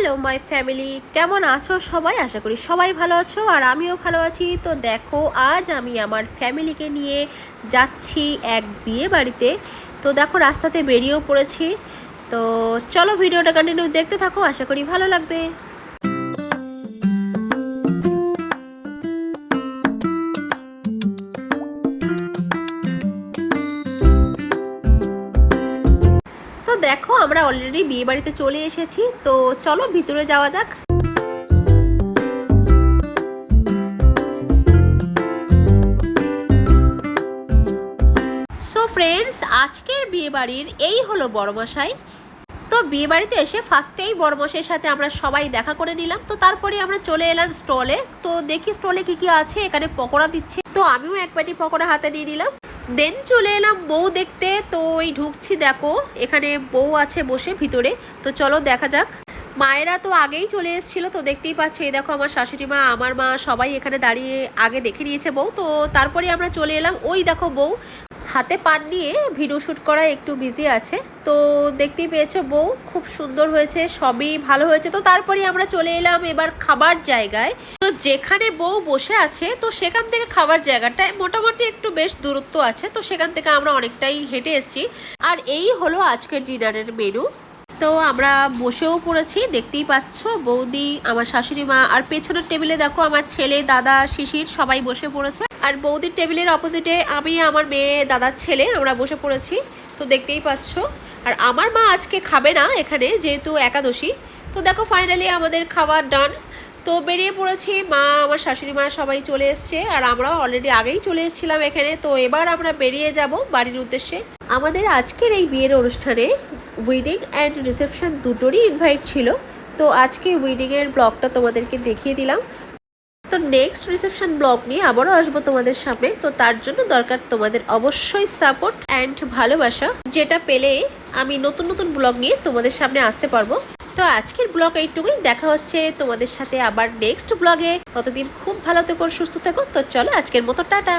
Hello my family, কেমন আছো সবাই? আশা করি সবাই ভালো আছো আর আমিও ভালো আছি। তো দেখো, আজ আমি আমার ফ্যামিলিকে নিয়ে যাচ্ছি এক বিয়ে বাড়িতে। তো দেখো, রাস্তাতে বেরিয়েও পড়েছি। তো চলো, ভিডিওটা কন্টিনিউ দেখতে থাকো, আশা করি ভালো লাগবে। তো দেখো, আমরা অলরেডি বিয়ে বাড়িতে চলে এসেছি। তো চলো ভিতরে যাওয়া যাক। সো ফ্রেন্ডস, আজকের বিয়ে বাড়ির এই হলো বড়মশাই। তো বিয়ে বাড়িতে এসে ফার্স্টেই বড়মশাইয়ের সাথে আমরা সবাই দেখা করে নিলাম। তো তারপরে আমরা চলে এলাম স্টলে। তো দেখি স্টলে কি কি আছে। এখানে পকোড়া দিচ্ছে, তো আমিও এক বাটি পকোড়া হাতে নিয়ে নিলাম। দেন চলে এলাম বউ দেখতে। তো ওই ঢুকছি, দেখো এখানে বউ আছে বসে ভিতরে। তো চলো দেখা যাক। মায়েরা তো আগেই চলে এসেছিলো, তো দেখতেই পাচ্ছ। এই দেখো, আমার শাশুড়ি মা, আমার মা সবাই এখানে দাঁড়িয়ে আগে দেখে নিয়েছে বউ। তো তারপরে আমরা চলে এলাম। ওই দেখো, বউ হাতে পান নিয়ে ভিডিও শ্যুট করায় একটু বিজি আছে। তো দেখতেই পেয়েছো, বউ খুব সুন্দর হয়েছে, সবই ভালো হয়েছে। তো তারপরে আমরা চলে এলাম এবার খাবার জায়গায়। তো যেখানে বউ বসে আছে, তো সেখান থেকে খাবার জায়গাটায় মোটামুটি একটু বেশ দূরত্ব আছে। তো সেখান থেকে আমরা অনেকটাই হেঁটে এসেছি। আর এই হলো আজকের ডিনারের মেনু। তো আমরা বসেও পড়েছি, দেখতেই পাচ্ছ। বৌদি, আমার শাশুড়ি মা, আর পেছনের টেবিলে দেখো আমার ছেলে, দাদা, শিশির সবাই বসে পড়েছে। আর বৌদির টেবিলের অপোজিটে আমি, আমার মেয়ে, দাদার ছেলে আমরা বসে পড়েছি। তো দেখতেই পাচ্ছ। আর আমার মা আজকে খাবে না এখানে, যেহেতু একাদশী। তো দেখো, ফাইনালি আমাদের খাবার ডান। তো বেরিয়ে পড়েছি, মা, আমার শাশুড়ি মা সবাই চলে এসছে। আর আমরাও অলরেডি আগেই চলে এসেছিলাম এখানে। তো এবার আমরা বেরিয়ে যাব বাড়ির উদ্দেশ্যে। আমাদের আজকের এই বিয়ের অনুষ্ঠানে ওয়েডিং অ্যান্ড রিসেপশন দুটোরই ইনভাইট ছিল। তো আজকে ওয়েডিংয়ের ব্লগটা তোমাদেরকে দেখিয়ে দিলাম। তো নেক্সট রিসেপশন ব্লগ নিয়ে আবারও আসবো তোমাদের সামনে। তো তার জন্য দরকার তোমাদের অবশ্যই সাপোর্ট অ্যান্ড ভালোবাসা, যেটা পেলে আমি নতুন নতুন ব্লগ নিয়ে তোমাদের সামনে আসতে পারবো। তো আজকের ব্লগ এইটুকুই। দেখা হচ্ছে তোমাদের সাথে আবার নেক্সট ব্লগে। ততদিন খুব ভালো থেকো, সুস্থ থেকো। তো চলো, আজকের মতো টাটা।